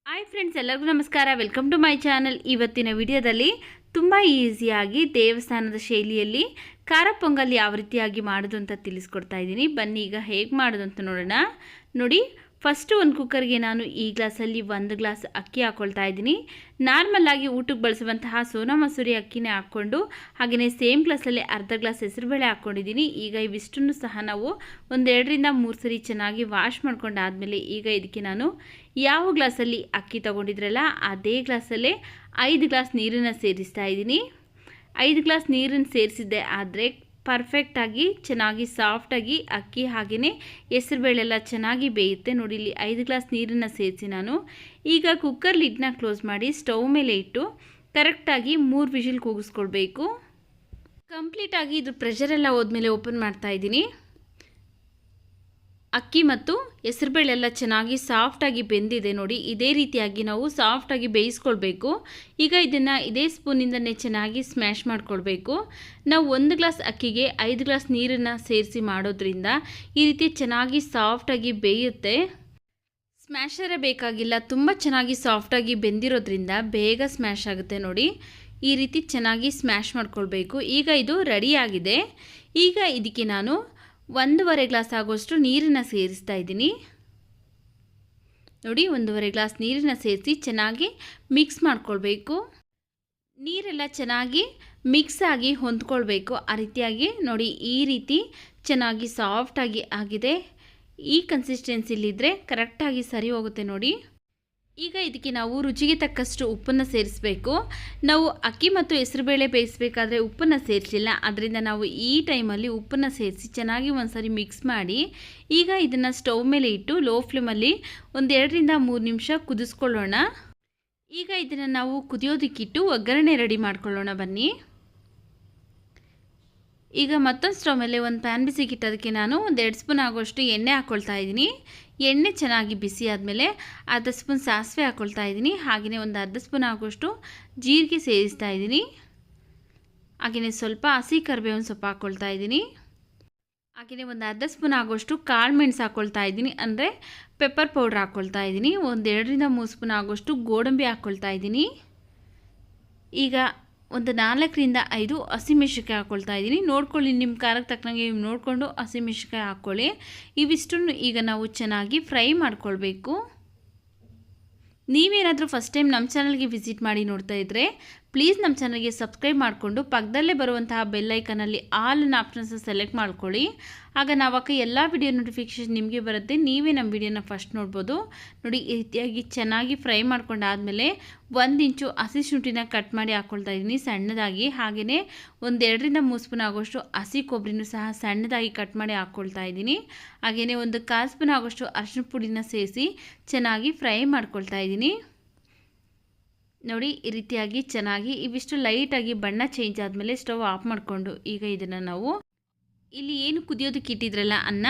Hi friends, ಎಲ್ಲರಿಗೂ ನಮಸ್ಕಾರ. Welcome to my channel. ಇವತ್ತಿನ ವಿಡಿಯೋದಲ್ಲಿ ತುಂಬ ಈಸಿಯಾಗಿ ದೇವಸ್ಥಾನದ ಶೈಲಿಯಲ್ಲಿ ಖಾರ ಪೊಂಗಲ್ ಯಾವ ರೀತಿಯಾಗಿ ಮಾಡೋದು ಅಂತ ತಿಳಿಸ್ಕೊಡ್ತಾ ಇದ್ದೀನಿ. ಬನ್ನಿ ಈಗ ಹೇಗೆ ಮಾಡೋದು ಅಂತ ನೋಡೋಣ. ನೋಡಿ, ಫಸ್ಟು ಒಂದು ಕುಕ್ಕರ್ಗೆ ನಾನು ಈ ಗ್ಲಾಸಲ್ಲಿ 1 ಗ್ಲಾಸ್ ಅಕ್ಕಿ ಹಾಕ್ಕೊಳ್ತಾ ಇದ್ದೀನಿ. ನಾರ್ಮಲಾಗಿ ಊಟಕ್ಕೆ ಬಳಸುವಂತಹ ಸೋನಾ ಮಸೂರಿ ಅಕ್ಕಿನೇ ಹಾಕ್ಕೊಂಡು, ಹಾಗೆಯೇ ಸೇಮ್ ಗ್ಲಾಸಲ್ಲಿ ಅರ್ಧ ಗ್ಲಾಸ್ ಹೆಸರುಬೇಳೆ ಹಾಕ್ಕೊಂಡಿದ್ದೀನಿ. ಈಗ ಇವಿಷ್ಟನ್ನು ಸಹ ನಾವು 1-2 ರಿಂದ 3 ಸರಿ ಚೆನ್ನಾಗಿ ವಾಶ್ ಮಾಡ್ಕೊಂಡಾದಮೇಲೆ ಈಗ ಇದಕ್ಕೆ ನಾನು ಯಾವ ಗ್ಲಾಸಲ್ಲಿ ಅಕ್ಕಿ ತೊಗೊಂಡಿದ್ರಲ್ಲ ಅದೇ ಗ್ಲಾಸಲ್ಲೇ 5 ಗ್ಲಾಸ್ ನೀರನ್ನು ಸೇರಿಸ್ತಾ ಇದ್ದೀನಿ. 5 ಗ್ಲಾಸ್ ನೀರನ್ನು ಸೇರಿಸಿದ್ದೆ ಆದರೆ ಪರ್ಫೆಕ್ಟಾಗಿ ಚೆನ್ನಾಗಿ ಸಾಫ್ಟಾಗಿ ಅಕ್ಕಿ ಹಾಗೆಯೇ ಹೆಸರುಬೇಳೆಲ್ಲ ಚೆನ್ನಾಗಿ ಬೇಯುತ್ತೆ. ನೋಡಿ, ಇಲ್ಲಿ 5 ಗ್ಲಾಸ್ ನೀರನ್ನು ಸೇರಿಸಿ ನಾನು ಈಗ ಕುಕ್ಕರ್ ಲಿಡ್ನ ಕ್ಲೋಸ್ ಮಾಡಿ ಸ್ಟವ್ ಮೇಲೆ ಇಟ್ಟು ಕರೆಕ್ಟಾಗಿ 3 ವಿಷಿಲ್ ಕೂಗಿಸ್ಕೊಳ್ಬೇಕು. ಕಂಪ್ಲೀಟಾಗಿ ಇದು ಪ್ರೆಷರೆಲ್ಲ ಹೋದ್ಮೇಲೆ ಓಪನ್ ಮಾಡ್ತಾ ಇದ್ದೀನಿ. ಅಕ್ಕಿ ಮತ್ತು ಹೆಸರುಬೇಳೆಲ್ಲ ಚೆನ್ನಾಗಿ ಸಾಫ್ಟಾಗಿ ಬೆಂದಿದೆ. ನೋಡಿ, ಇದೇ ರೀತಿಯಾಗಿ ನಾವು ಸಾಫ್ಟಾಗಿ ಬೇಯಿಸ್ಕೊಳ್ಬೇಕು. ಈಗ ಇದನ್ನು ಇದೇ ಸ್ಪೂನಿಂದನೇ ಚೆನ್ನಾಗಿ ಸ್ಮ್ಯಾಶ್ ಮಾಡ್ಕೊಳ್ಬೇಕು. ನಾವು 1 ಗ್ಲಾಸ್ ಅಕ್ಕಿಗೆ 5 ಗ್ಲಾಸ್ ನೀರನ್ನು ಸೇರಿಸಿ ಮಾಡೋದ್ರಿಂದ ಈ ರೀತಿ ಚೆನ್ನಾಗಿ ಸಾಫ್ಟಾಗಿ ಬೇಯುತ್ತೆ. ಸ್ಮ್ಯಾಶರೇ ಬೇಕಾಗಿಲ್ಲ, ತುಂಬ ಚೆನ್ನಾಗಿ ಸಾಫ್ಟಾಗಿ ಬೆಂದಿರೋದ್ರಿಂದ ಬೇಗ ಸ್ಮ್ಯಾಶ್ ಆಗುತ್ತೆ. ನೋಡಿ, ಈ ರೀತಿ ಚೆನ್ನಾಗಿ ಸ್ಮ್ಯಾಶ್ ಮಾಡ್ಕೊಳ್ಬೇಕು. ಈಗ ಇದು ರೆಡಿಯಾಗಿದೆ. ಈಗ ಇದಕ್ಕೆ ನಾನು 1.5 ಗ್ಲಾಸ್ ಆಗೋಷ್ಟು ನೀರನ್ನು ಸೇರಿಸ್ತಾ ಇದ್ದೀನಿ. ನೋಡಿ, 1.5 ಗ್ಲಾಸ್ ನೀರನ್ನು ಸೇರಿಸಿ ಚೆನ್ನಾಗಿ ಮಿಕ್ಸ್ ಮಾಡ್ಕೊಳ್ಬೇಕು. ನೀರೆಲ್ಲ ಚೆನ್ನಾಗಿ ಮಿಕ್ಸ್ ಆಗಿ ಹೊಂದ್ಕೊಳ್ಬೇಕು. ಆ ರೀತಿಯಾಗಿ ನೋಡಿ, ಈ ರೀತಿ ಚೆನ್ನಾಗಿ ಸಾಫ್ಟಾಗಿ ಆಗಿದೆ. ಈ ಕನ್ಸಿಸ್ಟೆನ್ಸಿಲಿದ್ದರೆ ಕರೆಕ್ಟಾಗಿ ಸರಿ ಹೋಗುತ್ತೆ. ನೋಡಿ, ಈಗ ಇದಕ್ಕೆ ನಾವು ರುಚಿಗೆ ತಕ್ಕಷ್ಟು ಉಪ್ಪನ್ನು ಸೇರಿಸಬೇಕು. ನಾವು ಅಕ್ಕಿ ಮತ್ತು ಹೆಸರುಬೇಳೆ ಬೇಯಿಸಬೇಕಾದ್ರೆ ಉಪ್ಪನ್ನು ಸೇರಿಸಲಿಲ್ಲ, ಅದರಿಂದ ನಾವು ಈ ಟೈಮಲ್ಲಿ ಉಪ್ಪನ್ನು ಸೇರಿಸಿ ಚೆನ್ನಾಗಿ ಒಂದ್ಸರಿ ಮಿಕ್ಸ್ ಮಾಡಿ ಈಗ ಇದನ್ನು ಸ್ಟವ್ ಮೇಲೆ ಇಟ್ಟು ಲೋ ಫ್ಲೇಮಲ್ಲಿ 1-2 ರಿಂದ 3 ನಿಮಿಷ ಕುದಿಸ್ಕೊಳ್ಳೋಣ. ಈಗ ಇದನ್ನು ನಾವು ಕುದಿಯೋದಕ್ಕಿಟ್ಟು ಒಗ್ಗರಣೆ ರೆಡಿ ಮಾಡ್ಕೊಳ್ಳೋಣ. ಬನ್ನಿ, ಈಗ ಮತ್ತೊಂದು ಸ್ಟವ್ ಮೇಲೆ ಒಂದು ಪ್ಯಾನ್ ಬಿಸಿಗಿಟ್ಟು ಅದಕ್ಕೆ ನಾನು 1-2 ಸ್ಪೂನ್ ಆಗೋಷ್ಟು ಎಣ್ಣೆ ಹಾಕ್ಕೊಳ್ತಾ ಇದ್ದೀನಿ. ಎಣ್ಣೆ ಚೆನ್ನಾಗಿ ಬಿಸಿ ಆದಮೇಲೆ ಅರ್ಧ ಸ್ಪೂನ್ ಸಾಸಿವೆ ಹಾಕ್ಕೊಳ್ತಾ ಇದ್ದೀನಿ. ಹಾಗೆಯೇ ಒಂದು ಅರ್ಧ ಸ್ಪೂನ್ ಆಗೋಷ್ಟು ಜೀರಿಗೆ ಸೇರಿಸ್ತಾ ಇದ್ದೀನಿ. ಹಾಗೆಯೇ ಸ್ವಲ್ಪ ಹಸಿ ಕರಿಬೇವಿನ ಸೊಪ್ಪು ಹಾಕ್ಕೊಳ್ತಾ ಇದ್ದೀನಿ. ಹಾಗೆಯೇ ಒಂದು ಅರ್ಧ ಸ್ಪೂನ್ ಆಗೋಷ್ಟು ಕಾಳು ಮೆಣಸು ಹಾಕ್ಕೊಳ್ತಾ ಇದ್ದೀನಿ, ಅಂದರೆ ಪೆಪ್ಪರ್ ಪೌಡ್ರ್ ಹಾಕ್ಕೊಳ್ತಾ ಇದ್ದೀನಿ. 1-2 ರಿಂದ 3 ಸ್ಪೂನ್ ಆಗೋಷ್ಟು ಗೋಡಂಬಿ ಹಾಕ್ಕೊಳ್ತಾ ಇದ್ದೀನಿ. ಈಗ ಒಂದು 4 ರಿಂದ 5 ಹಸಿಮೆಣಸಿನ್ಕಾಯಿ ಹಾಕ್ಕೊಳ್ತಾ ಇದ್ದೀನಿ. ನೋಡ್ಕೊಳ್ಳಿ, ನಿಮ್ಮ ಖಾರಕ್ಕೆ ತಕ್ಕಂಗೆ ನೋಡಿಕೊಂಡು ಹಸಿಮೆಣಸಿನ್ಕಾಯಿ ಹಾಕ್ಕೊಳ್ಳಿ. ಇವಿಷ್ಟನ್ನು ಈಗ ನಾವು ಚೆನ್ನಾಗಿ ಫ್ರೈ ಮಾಡ್ಕೊಳ್ಬೇಕು. ನೀವೇನಾದರೂ ಫಸ್ಟ್ ಟೈಮ್ ನಮ್ಮ ಚಾನಲ್ಗೆ ವಿಸಿಟ್ ಮಾಡಿ ನೋಡ್ತಾ ಇದ್ದರೆ ಪ್ಲೀಸ್ ನಮ್ಮ ಚಾನಲ್ಗೆ ಸಬ್ಸ್ಕ್ರೈಬ್ ಮಾಡಿಕೊಂಡು ಪಕ್ಕದಲ್ಲೇ ಬರುವಂತಹ ಬೆಲ್ಲೈಕನಲ್ಲಿ ಆಲ್ ಅನ್ನು ಆಪ್ಷನ್ಸ್ ಸೆಲೆಕ್ಟ್ ಮಾಡ್ಕೊಳ್ಳಿ. ಆಗ ನಾವು ಎಲ್ಲ ವಿಡಿಯೋ ನೋಟಿಫಿಕೇಷನ್ ನಿಮಗೆ ಬರುತ್ತೆ, ನೀವೇ ನಮ್ಮ ವಿಡಿಯೋನ ಫಸ್ಟ್ ನೋಡ್ಬೋದು. ನೋಡಿ, ಈ ರೀತಿಯಾಗಿ ಚೆನ್ನಾಗಿ ಫ್ರೈ ಮಾಡ್ಕೊಂಡಾದಮೇಲೆ 1 ಇಂಚು ಹಸಿ ಶುಂಠಿನ ಕಟ್ ಮಾಡಿ ಹಾಕ್ಕೊಳ್ತಾ ಇದ್ದೀನಿ ಸಣ್ಣದಾಗಿ. ಹಾಗೆಯೇ 1-2 ರಿಂದ 3 ಸ್ಪೂನ್ ಆಗೋಷ್ಟು ಹಸಿ ಕೊಬ್ಬರಿನೂ ಸಹ ಸಣ್ಣದಾಗಿ ಕಟ್ ಮಾಡಿ ಹಾಕ್ಕೊಳ್ತಾ ಇದ್ದೀನಿ. ಹಾಗೆಯೇ 1/4 ಸ್ಪೂನ್ ಆಗೋಷ್ಟು ಅರಿಶಿನ ಪುಡಿನ ಸೇರಿಸಿ ಚೆನ್ನಾಗಿ ಫ್ರೈ ಮಾಡ್ಕೊಳ್ತಾ ಇದ್ದೀನಿ. ನೋಡಿ, ಈ ರೀತಿಯಾಗಿ ಚೆನ್ನಾಗಿ ಇವಿಷ್ಟು ಲೈಟಾಗಿ ಬಣ್ಣ ಚೇಂಜ್ ಆದಮೇಲೆ ಸ್ಟವ್ ಆಫ್ ಮಾಡಿಕೊಂಡು ಈಗ ಇದನ್ನು ನಾವು ಇಲ್ಲಿ ಏನು ಕುದಿಯೋದಕ್ಕೆ ಇಟ್ಟಿದ್ರಲ್ಲ ಅನ್ನ,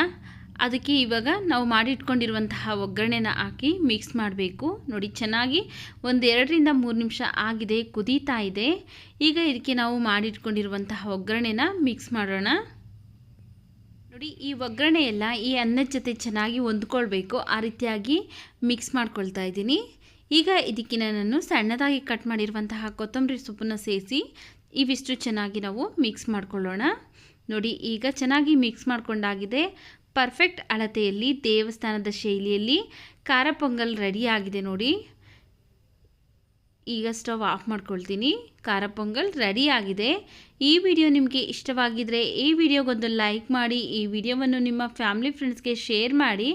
ಅದಕ್ಕೆ ಇವಾಗ ನಾವು ಮಾಡಿಟ್ಕೊಂಡಿರುವಂತಹ ಒಗ್ಗರಣೆನ ಹಾಕಿ ಮಿಕ್ಸ್ ಮಾಡಬೇಕು. ನೋಡಿ, ಚೆನ್ನಾಗಿ 1-2 ರಿಂದ 3 ನಿಮಿಷ ಆಗಿದೆ, ಕುದೀತಾ ಇದೆ. ಈಗ ಇದಕ್ಕೆ ನಾವು ಮಾಡಿಟ್ಕೊಂಡಿರುವಂತಹ ಒಗ್ಗರಣೆನ ಮಿಕ್ಸ್ ಮಾಡೋಣ. ನೋಡಿ, ಈ ಒಗ್ಗರಣೆ ಎಲ್ಲ ಈ ಅನ್ನದ ಜೊತೆ ಚೆನ್ನಾಗಿ ಹೊಂದ್ಕೊಳ್ಬೇಕು. ಆ ರೀತಿಯಾಗಿ ಮಿಕ್ಸ್ ಮಾಡ್ಕೊಳ್ತಾ ಇದ್ದೀನಿ. ಈಗ ಇದಕ್ಕೆ ನಾನು ಸಣ್ಣದಾಗಿ ಕಟ್ ಮಾಡಿರುವಂತಹ ಕೊತ್ತಂಬರಿ ಸೊಪ್ಪನ್ನು ಸೇರಿಸಿ ಇವಿಷ್ಟು ಚೆನ್ನಾಗಿ ನಾವು ಮಿಕ್ಸ್ ಮಾಡ್ಕೊಳ್ಳೋಣ. ನೋಡಿ, ಈಗ ಚೆನ್ನಾಗಿ ಮಿಕ್ಸ್ ಮಾಡ್ಕೊಂಡಾಗಿದೆ. ಪರ್ಫೆಕ್ಟ್ ಅಳತೆಯಲ್ಲಿ ದೇವಸ್ಥಾನದ ಶೈಲಿಯಲ್ಲಿ ಖಾರ ಪೊಂಗಲ್ ರೆಡಿ ಆಗಿದೆ. ನೋಡಿ, ಈಗ ಸ್ಟವ್ ಆಫ್ ಮಾಡ್ಕೊಳ್ತೀನಿ. ಖಾರ ಪೊಂಗಲ್ ರೆಡಿ ಆಗಿದೆ. ಈ ವಿಡಿಯೋ ನಿಮಗೆ ಇಷ್ಟವಾಗಿದ್ದರೆ ಈ ವಿಡಿಯೋಗೊಂದು ಲೈಕ್ ಮಾಡಿ, ಈ ವಿಡಿಯೋವನ್ನು ನಿಮ್ಮ ಫ್ಯಾಮಿಲಿ ಫ್ರೆಂಡ್ಸ್ಗೆ ಶೇರ್ ಮಾಡಿ.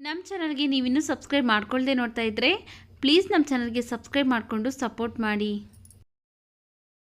ನಮ್ಮ ಚಾನಲ್ಗೆ ನೀವಿನ್ನೂ ಸಬ್ಸ್ಕ್ರೈಬ್ ಮಾಡ್ಕೊಳ್ಳದೆ ನೋಡ್ತಾ ಇದ್ದರೆ ಪ್ಲೀಸ್ ನಮ್ಮ ಚಾನಲ್ಗೆ ಸಬ್ಸ್ಕ್ರೈಬ್ ಮಾಡಿಕೊಂಡು ಸಪೋರ್ಟ್ ಮಾಡಿ.